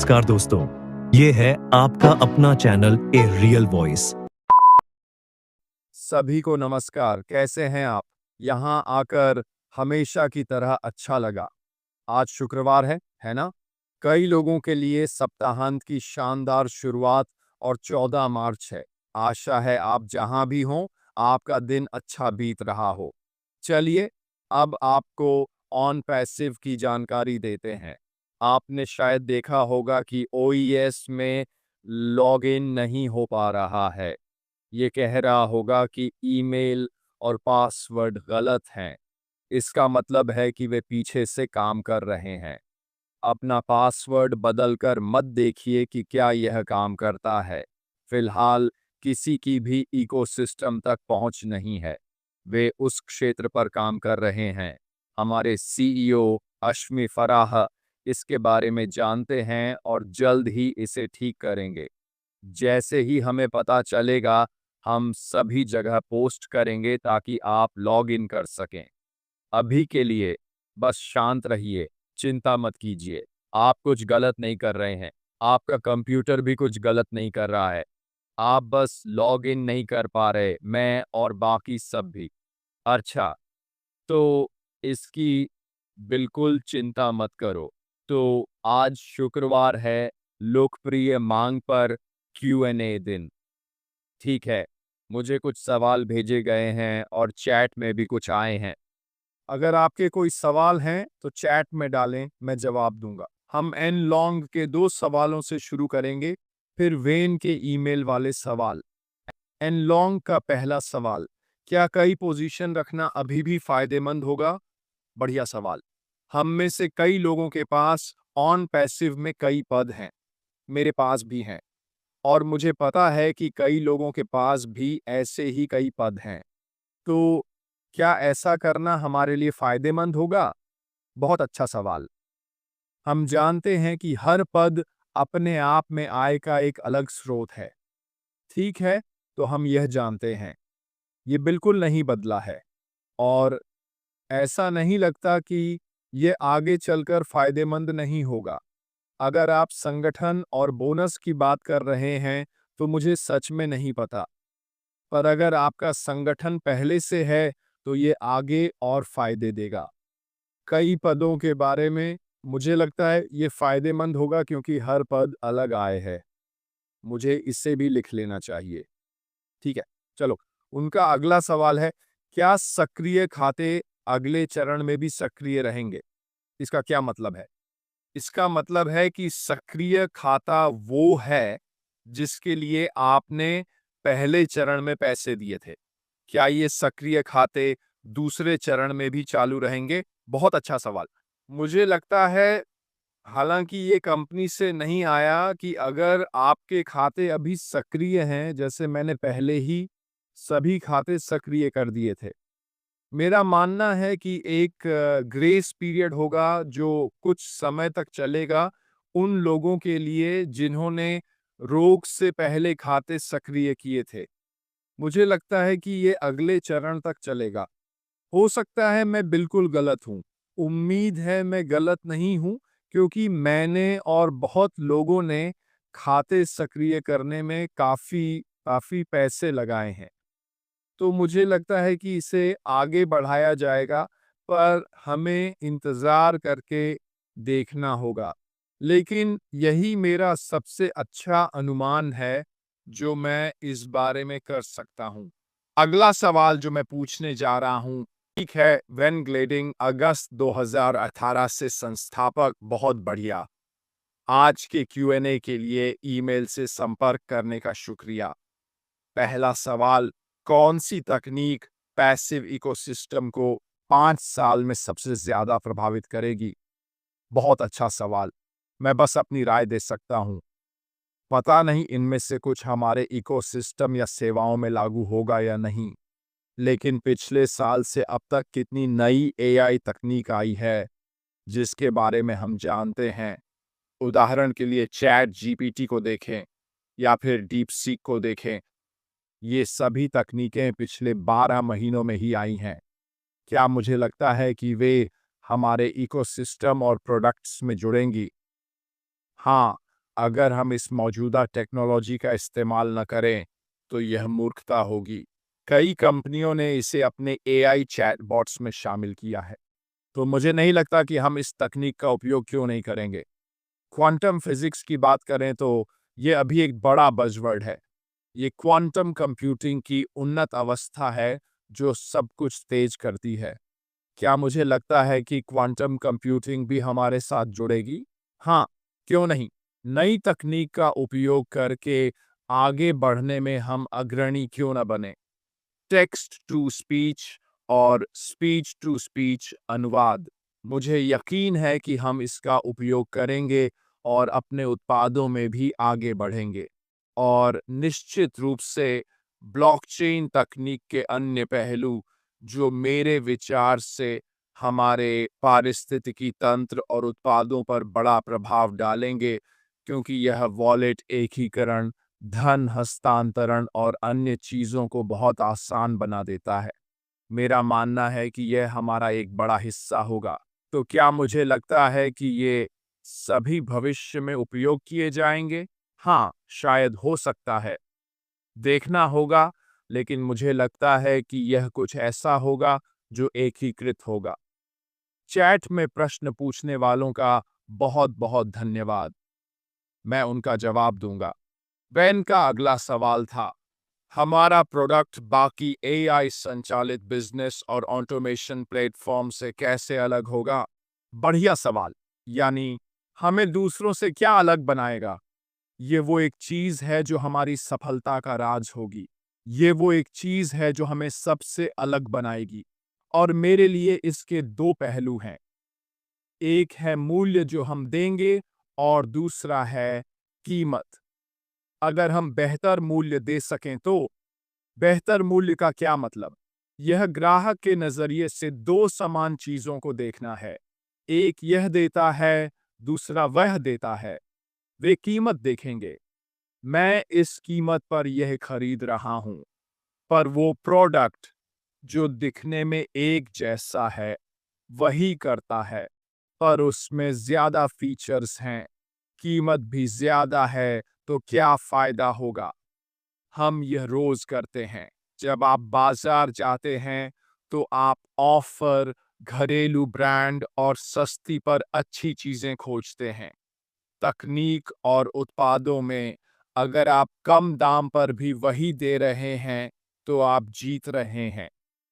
नमस्कार दोस्तों, ये है आपका अपना चैनल ए रियल वॉइस। सभी को नमस्कार। कैसे हैं आप? यहाँ आकर हमेशा की तरह अच्छा लगा। आज शुक्रवार है ना? कई लोगों के लिए सप्ताहांत की शानदार शुरुआत और 14 मार्च है। आशा है आप जहाँ भी हों, आपका दिन अच्छा बीत रहा हो। चलिए, अब आपको ऑन पैसिव की जानकारी देते हैं। आपने शायद देखा होगा कि ओईएस में लॉगिन नहीं हो पा रहा है। ये कह रहा होगा कि ईमेल और पासवर्ड गलत हैं। इसका मतलब है कि वे पीछे से काम कर रहे हैं। अपना पासवर्ड बदलकर मत देखिए कि क्या यह काम करता है। फिलहाल किसी की भी इकोसिस्टम तक पहुंच नहीं है। वे उस क्षेत्र पर काम कर रहे हैं। हमारे सीईओ अश्मी फराह इसके बारे में जानते हैं और जल्द ही इसे ठीक करेंगे। जैसे ही हमें पता चलेगा, हम सभी जगह पोस्ट करेंगे ताकि आप लॉग इन कर सकें। अभी के लिए बस शांत रहिए, चिंता मत कीजिए। आप कुछ गलत नहीं कर रहे हैं। आपका कंप्यूटर भी कुछ गलत नहीं कर रहा है। आप बस लॉग इन नहीं कर पा रहे, मैं और बाकी सब भी। अच्छा, तो इसकी बिल्कुल चिंता मत करो। तो आज शुक्रवार है, लोकप्रिय मांग पर क्यू&ए दिन। ठीक है, मुझे कुछ सवाल भेजे गए हैं और चैट में भी कुछ आए हैं। अगर आपके कोई सवाल हैं तो चैट में डालें, मैं जवाब दूंगा। हम एन लॉन्ग के 2 सवालों से शुरू करेंगे, फिर वेन के ईमेल वाले सवाल। एन लॉन्ग का पहला सवाल, क्या कई पोजीशन रखना अभी भी फायदेमंद होगा? बढ़िया सवाल। हम में से कई लोगों के पास ऑन पैसिव में कई पद हैं। मेरे पास भी हैं। और मुझे पता है कि कई लोगों के पास भी ऐसे ही कई पद हैं। तो क्या ऐसा करना हमारे लिए फायदेमंद होगा? बहुत अच्छा सवाल। हम जानते हैं कि हर पद अपने आप में आय का एक अलग स्रोत है। ठीक है, तो हम यह जानते हैं। ये बिल्कुल नहीं बदला है और ऐसा नहीं लगता कि ये आगे चलकर फायदेमंद नहीं होगा। अगर आप संगठन और बोनस की बात कर रहे हैं, तो मुझे सच में नहीं पता। पर अगर आपका संगठन पहले से है, तो ये आगे और फायदे देगा। कई पदों के बारे में मुझे लगता है ये फायदेमंद होगा क्योंकि हर पद अलग आय है। मुझे इसे भी लिख लेना चाहिए। ठीक है, चलो। उनका अगला सवाल है, क्या सक्रिय खाते अगले चरण में भी सक्रिय रहेंगे? इसका क्या मतलब है? इसका मतलब है कि सक्रिय खाता वो है जिसके लिए आपने पहले चरण में पैसे दिए थे। क्या ये सक्रिय खाते दूसरे चरण में भी चालू रहेंगे? बहुत अच्छा सवाल। मुझे लगता है, हालांकि ये कंपनी से नहीं आया, कि अगर आपके खाते अभी सक्रिय हैं, जैसे मैंने पहले ही सभी खाते सक्रिय कर दिए थे। मेरा मानना है कि एक ग्रेस पीरियड होगा जो कुछ समय तक चलेगा उन लोगों के लिए जिन्होंने रोग से पहले खाते सक्रिय किए थे। मुझे लगता है कि ये अगले चरण तक चलेगा। हो सकता है मैं बिल्कुल गलत हूँ। उम्मीद है मैं गलत नहीं हूँ, क्योंकि मैंने और बहुत लोगों ने खाते सक्रिय करने में काफ़ी काफ़ी पैसे लगाए हैं। तो मुझे लगता है कि इसे आगे बढ़ाया जाएगा, पर हमें इंतज़ार करके देखना होगा। लेकिन यही मेरा सबसे अच्छा अनुमान है, जो मैं इस बारे में कर सकता हूँ। अगला सवाल जो मैं पूछने जा रहा हूँ, ठीक है, वेन ग्लेडिंग, अगस्त 2018 से संस्थापक। बहुत बढ़िया। आज के क्यू&ए के लिए ईमेल से संपर्क करने का शुक्रिया। पहला सवाल, कौन सी तकनीक पैसिव इकोसिस्टम को 5 साल में सबसे ज्यादा प्रभावित करेगी? बहुत अच्छा सवाल। मैं बस अपनी राय दे सकता हूँ। पता नहीं इनमें से कुछ हमारे इकोसिस्टम या सेवाओं में लागू होगा या नहीं, लेकिन पिछले साल से अब तक कितनी नई एआई तकनीक आई है जिसके बारे में हम जानते हैं। उदाहरण के लिए चैट जीपीटी को देखें या फिर डीप सीक को देखें। ये सभी तकनीकें पिछले 12 महीनों में ही आई हैं। क्या मुझे लगता है कि वे हमारे इकोसिस्टम और प्रोडक्ट्स में जुड़ेंगी? हाँ, अगर हम इस मौजूदा टेक्नोलॉजी का इस्तेमाल न करें तो यह मूर्खता होगी। कई कंपनियों ने इसे अपने एआई चैटबॉट्स में शामिल किया है, तो मुझे नहीं लगता कि हम इस तकनीक का उपयोग क्यों नहीं करेंगे। क्वांटम फिजिक्स की बात करें तो ये अभी एक बड़ा बज़वर्ड है। ये क्वांटम कंप्यूटिंग की उन्नत अवस्था है जो सब कुछ तेज करती है। क्या मुझे लगता है कि क्वांटम कंप्यूटिंग भी हमारे साथ जुड़ेगी? हाँ, क्यों नहीं? नई तकनीक का उपयोग करके आगे बढ़ने में हम अग्रणी क्यों न बने? टेक्स्ट टू स्पीच और स्पीच टू स्पीच अनुवाद। मुझे यकीन है कि हम इसका उपयोग करेंगे और अपने उत्पादों में भी आगे बढ़ेंगे। और निश्चित रूप से ब्लॉकचेन तकनीक के अन्य पहलू जो मेरे विचार से हमारे पारिस्थितिकी तंत्र और उत्पादों पर बड़ा प्रभाव डालेंगे, क्योंकि यह वॉलेट एकीकरण, धन हस्तांतरण और अन्य चीज़ों को बहुत आसान बना देता है। मेरा मानना है कि यह हमारा एक बड़ा हिस्सा होगा। तो क्या मुझे लगता है कि ये सभी भविष्य में उपयोग किए जाएंगे? हाँ, शायद हो सकता है। देखना होगा, लेकिन मुझे लगता है कि यह कुछ ऐसा होगा जो एकीकृत होगा। चैट में प्रश्न पूछने वालों का बहुत बहुत धन्यवाद। मैं उनका जवाब दूंगा। बेन का अगला सवाल था, हमारा प्रोडक्ट बाकी एआई संचालित बिजनेस और ऑटोमेशन प्लेटफॉर्म से कैसे अलग होगा? बढ़िया सवाल। यानी हमें दूसरों से क्या अलग बनाएगा? ये वो एक चीज है जो हमारी सफलता का राज होगी। ये वो एक चीज है जो हमें सबसे अलग बनाएगी। और मेरे लिए इसके दो पहलू हैं। एक है मूल्य जो हम देंगे और दूसरा है कीमत। अगर हम बेहतर मूल्य दे सकें तो बेहतर मूल्य का क्या मतलब? यह ग्राहक के नजरिए से दो समान चीजों को देखना है। एक यह देता है, दूसरा वह देता है। वे कीमत देखेंगे। मैं इस कीमत पर यह खरीद रहा हूं, पर वो प्रोडक्ट जो दिखने में एक जैसा है, वही करता है, पर उसमें ज्यादा फीचर्स हैं, कीमत भी ज्यादा है, तो क्या फायदा होगा? हम यह रोज करते हैं। जब आप बाजार जाते हैं, तो आप ऑफर, घरेलू ब्रांड और सस्ती पर अच्छी चीजें खोजते हैं। तकनीक और उत्पादों में अगर आप कम दाम पर भी वही दे रहे हैं, तो आप जीत रहे हैं।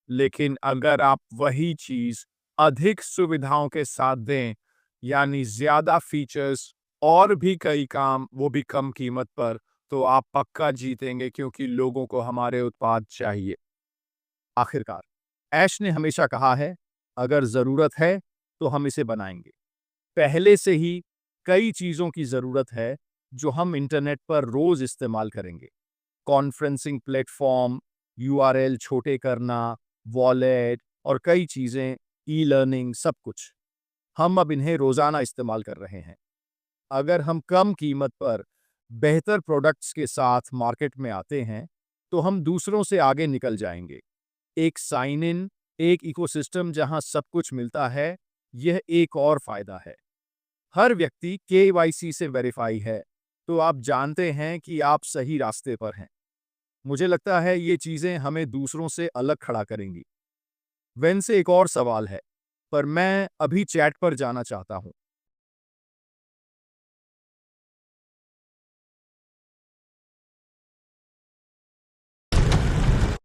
लेकिन अगर आप वही चीज अधिक सुविधाओं के साथ दें, यानी ज्यादा फीचर्स और भी कई काम, वो भी कम कीमत पर, तो आप पक्का जीतेंगे, क्योंकि लोगों को हमारे उत्पाद चाहिए। आखिरकार, ऐश ने हमेशा कहा है, अगर जरूरत है तो हम इसे बनाएंगे। पहले से ही कई चीजों की जरूरत है जो हम इंटरनेट पर रोज इस्तेमाल करेंगे। कॉन्फ्रेंसिंग प्लेटफॉर्म, यूआरएल छोटे करना, वॉलेट और कई चीजें, ई लर्निंग, सब कुछ हम अब इन्हें रोजाना इस्तेमाल कर रहे हैं। अगर हम कम कीमत पर बेहतर प्रोडक्ट्स के साथ मार्केट में आते हैं, तो हम दूसरों से आगे निकल जाएंगे। एक साइन इन, एक इकोसिस्टम जहां सब कुछ मिलता है, यह एक और फायदा है। हर व्यक्ति केवाईसी से वेरीफाई है, तो आप जानते हैं कि आप सही रास्ते पर हैं। मुझे लगता है ये चीजें हमें दूसरों से अलग खड़ा करेंगी। वेन से एक और सवाल है, पर मैं अभी चैट पर जाना चाहता हूँ।